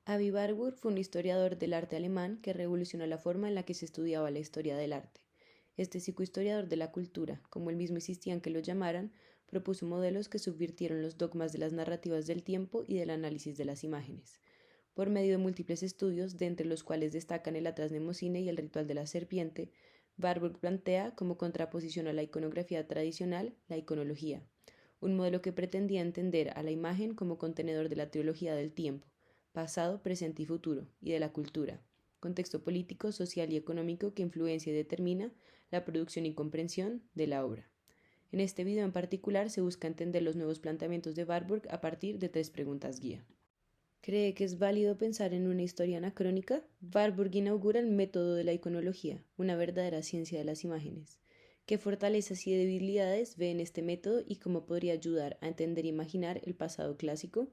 Avi Warburg fue un historiador del arte alemán que revolucionó la forma en la que se estudiaba la historia del arte. Este psicohistoriador de la cultura, como él mismo insistía en que lo llamaran, propuso modelos que subvirtieron los dogmas de las narrativas del tiempo y del análisis de las imágenes. Por medio de múltiples estudios, de entre los cuales destacan el Atlas Mnemosine y el ritual de la serpiente, Warburg plantea, como contraposición a la iconografía tradicional, la iconología, un modelo que pretendía entender a la imagen como contenedor de la teología del tiempo, pasado, presente y futuro, y de la cultura, contexto político, social y económico que influencia y determina la producción y comprensión de la obra. En este video en particular se busca entender los nuevos planteamientos de Warburg a partir de 3 preguntas guía. ¿Cree que es válido pensar en una historia anacrónica? Warburg inaugura el método de la iconología, una verdadera ciencia de las imágenes. ¿Qué fortalezas y debilidades ve en este método y cómo podría ayudar a entender e imaginar el pasado clásico?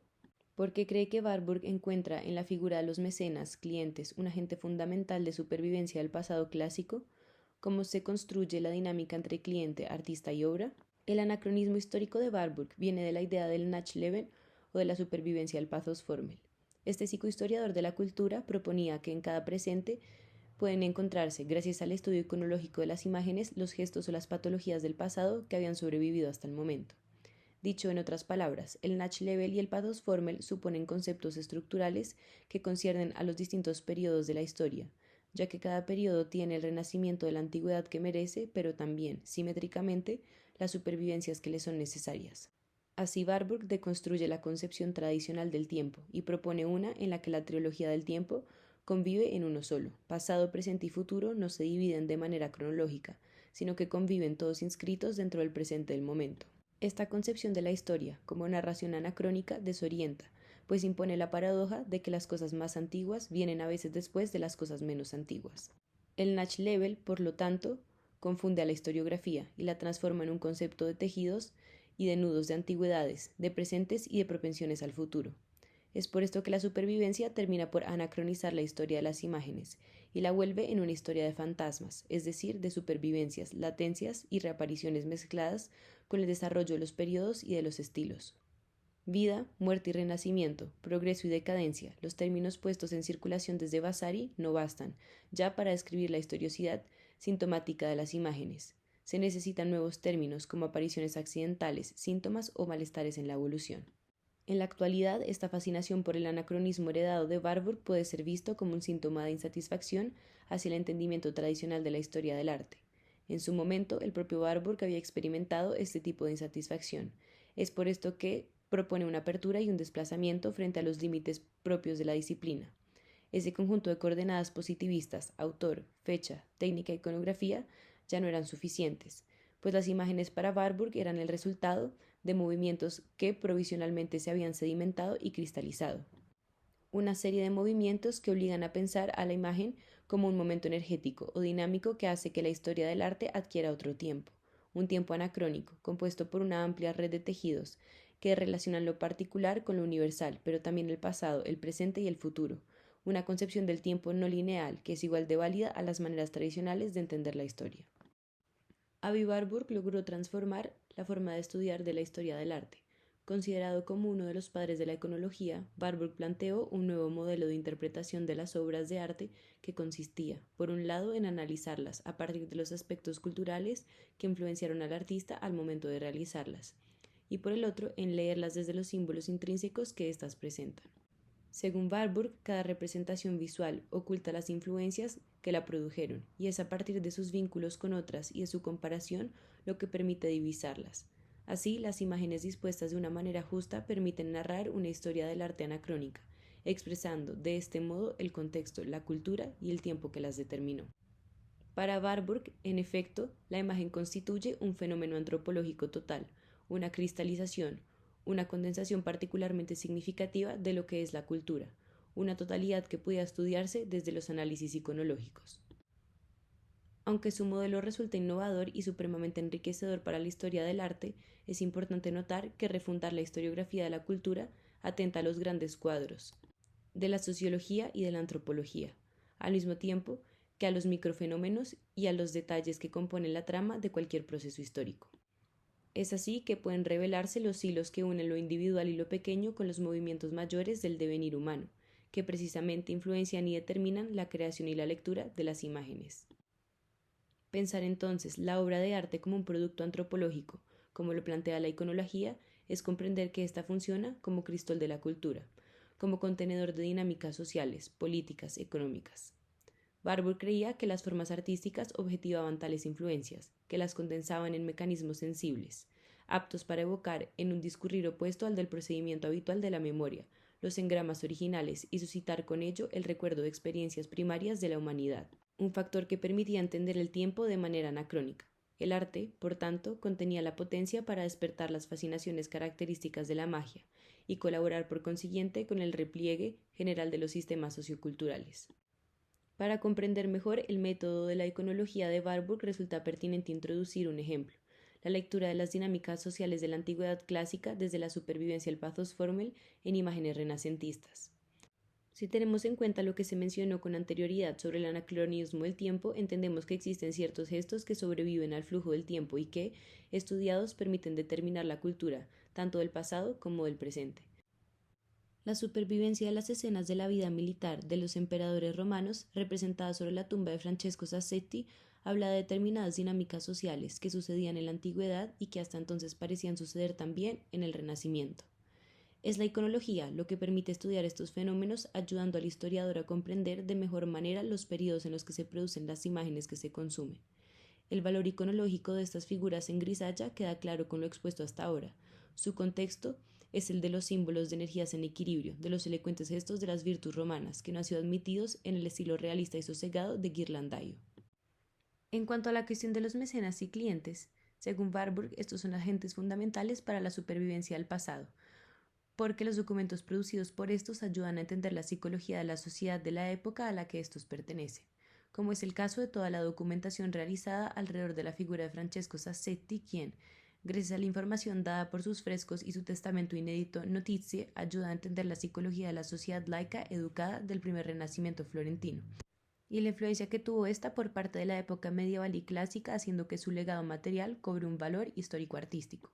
¿Por qué cree que Warburg encuentra en la figura de los mecenas, clientes, un agente fundamental de supervivencia del pasado clásico? ¿Cómo se construye la dinámica entre cliente, artista y obra? El anacronismo histórico de Warburg viene de la idea del Nachleben o de la supervivencia del pathos formel. Este psicohistoriador de la cultura proponía que en cada presente pueden encontrarse, gracias al estudio iconológico de las imágenes, los gestos o las patologías del pasado que habían sobrevivido hasta el momento. Dicho en otras palabras, el Nachlevel y el pathos formel suponen conceptos estructurales que conciernen a los distintos periodos de la historia, ya que cada periodo tiene el renacimiento de la antigüedad que merece, pero también, simétricamente, las supervivencias que le son necesarias. Así Warburg deconstruye la concepción tradicional del tiempo y propone una en la que la trilogía del tiempo convive en uno solo. Pasado, presente y futuro no se dividen de manera cronológica, sino que conviven todos inscritos dentro del presente del momento. Esta concepción de la historia como narración anacrónica desorienta, pues impone la paradoja de que las cosas más antiguas vienen a veces después de las cosas menos antiguas. El Nachlevel, por lo tanto, confunde a la historiografía y la transforma en un concepto de tejidos y de nudos de antigüedades, de presentes y de propensiones al futuro. Es por esto que la supervivencia termina por anacronizar la historia de las imágenes y la vuelve en una historia de fantasmas, es decir, de supervivencias, latencias y reapariciones mezcladas con el desarrollo de los periodos y de los estilos. Vida, muerte y renacimiento, progreso y decadencia, los términos puestos en circulación desde Vasari no bastan ya para describir la historiosidad sintomática de las imágenes. Se necesitan nuevos términos como apariciones accidentales, síntomas o malestares en la evolución. En la actualidad, esta fascinación por el anacronismo heredado de Warburg puede ser visto como un síntoma de insatisfacción hacia el entendimiento tradicional de la historia del arte. En su momento, el propio Warburg había experimentado este tipo de insatisfacción. Es por esto que propone una apertura y un desplazamiento frente a los límites propios de la disciplina. Ese conjunto de coordenadas positivistas, autor, fecha, técnica e iconografía, ya no eran suficientes, pues las imágenes para Warburg eran el resultado de movimientos que provisionalmente se habían sedimentado y cristalizado. Una serie de movimientos que obligan a pensar a la imagen como un momento energético o dinámico que hace que la historia del arte adquiera otro tiempo, un tiempo anacrónico, compuesto por una amplia red de tejidos que relacionan lo particular con lo universal, pero también el pasado, el presente y el futuro, una concepción del tiempo no lineal que es igual de válida a las maneras tradicionales de entender la historia. Avi Warburg logró transformar la forma de estudiar de la historia del arte. Considerado como uno de los padres de la iconología, Warburg planteó un nuevo modelo de interpretación de las obras de arte que consistía, por un lado, en analizarlas a partir de los aspectos culturales que influenciaron al artista al momento de realizarlas, y por el otro, en leerlas desde los símbolos intrínsecos que éstas presentan. Según Warburg, cada representación visual oculta las influencias que la produjeron, y es a partir de sus vínculos con otras y de su comparación lo que permite divisarlas. Así, las imágenes dispuestas de una manera justa permiten narrar una historia del arte anacrónica, expresando de este modo el contexto, la cultura y el tiempo que las determinó. Para Warburg, en efecto, la imagen constituye un fenómeno antropológico total, una cristalización, una condensación particularmente significativa de lo que es la cultura, una totalidad que puede estudiarse desde los análisis iconológicos. Aunque su modelo resulta innovador y supremamente enriquecedor para la historia del arte, es importante notar que refundar la historiografía de la cultura atenta a los grandes cuadros de la sociología y de la antropología, al mismo tiempo que a los microfenómenos y a los detalles que componen la trama de cualquier proceso histórico. Es así que pueden revelarse los hilos que unen lo individual y lo pequeño con los movimientos mayores del devenir humano, que precisamente influencian y determinan la creación y la lectura de las imágenes. Pensar entonces la obra de arte como un producto antropológico, como lo plantea la iconología, es comprender que ésta funciona como cristal de la cultura, como contenedor de dinámicas sociales, políticas, económicas. Barbour creía que las formas artísticas objetivaban tales influencias, que las condensaban en mecanismos sensibles, aptos para evocar en un discurrir opuesto al del procedimiento habitual de la memoria, los engramas originales y suscitar con ello el recuerdo de experiencias primarias de la humanidad, un factor que permitía entender el tiempo de manera anacrónica. El arte, por tanto, contenía la potencia para despertar las fascinaciones características de la magia y colaborar por consiguiente con el repliegue general de los sistemas socioculturales. Para comprender mejor el método de la iconología de Warburg resulta pertinente introducir un ejemplo, la lectura de las dinámicas sociales de la antigüedad clásica desde la supervivencia del pathos formel en imágenes renacentistas. Si tenemos en cuenta lo que se mencionó con anterioridad sobre el anacronismo del tiempo, entendemos que existen ciertos gestos que sobreviven al flujo del tiempo y que, estudiados, permiten determinar la cultura, tanto del pasado como del presente. La supervivencia de las escenas de la vida militar de los emperadores romanos, representadas sobre la tumba de Francesco Sassetti, habla de determinadas dinámicas sociales que sucedían en la antigüedad y que hasta entonces parecían suceder también en el Renacimiento. Es la iconología lo que permite estudiar estos fenómenos, ayudando al historiador a comprender de mejor manera los periodos en los que se producen las imágenes que se consumen. El valor iconológico de estas figuras en grisalla queda claro con lo expuesto hasta ahora. Su contexto es el de los símbolos de energías en equilibrio, de los elocuentes gestos de las virtus romanas, que no han sido admitidos en el estilo realista y sosegado de Ghirlandaio. En cuanto a la cuestión de los mecenas y clientes, según Warburg, estos son agentes fundamentales para la supervivencia del pasado, porque los documentos producidos por estos ayudan a entender la psicología de la sociedad de la época a la que estos pertenecen, como es el caso de toda la documentación realizada alrededor de la figura de Francesco Sassetti, quien, gracias a la información dada por sus frescos y su testamento inédito Notizie, ayuda a entender la psicología de la sociedad laica educada del primer renacimiento florentino, y la influencia que tuvo esta por parte de la época medieval y clásica, haciendo que su legado material cobre un valor histórico-artístico.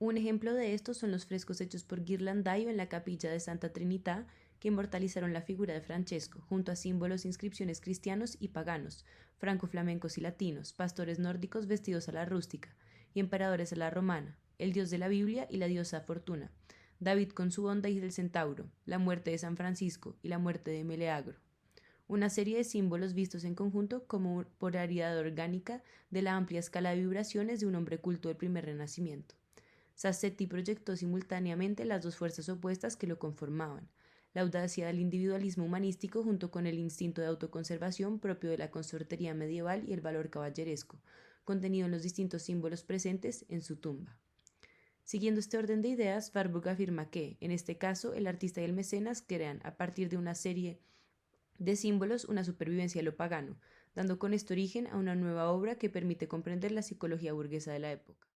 Un ejemplo de esto son los frescos hechos por Ghirlandaio en la capilla de Santa Trinità, que inmortalizaron la figura de Francesco, junto a símbolos e inscripciones cristianos y paganos, franco-flamencos y latinos, pastores nórdicos vestidos a la rústica, y emperadores a la romana, el dios de la Biblia y la diosa Fortuna, David con su onda y el centauro, la muerte de San Francisco y la muerte de Meleagro. Una serie de símbolos vistos en conjunto como polaridad orgánica de la amplia escala de vibraciones de un hombre culto del primer renacimiento. Sassetti proyectó simultáneamente las dos fuerzas opuestas que lo conformaban, la audacia del individualismo humanístico junto con el instinto de autoconservación propio de la consortería medieval y el valor caballeresco, contenido en los distintos símbolos presentes en su tumba. Siguiendo este orden de ideas, Warburg afirma que, en este caso, el artista y el mecenas crean, a partir de una serie de símbolos, una supervivencia de lo pagano, dando con esto origen a una nueva obra que permite comprender la psicología burguesa de la época.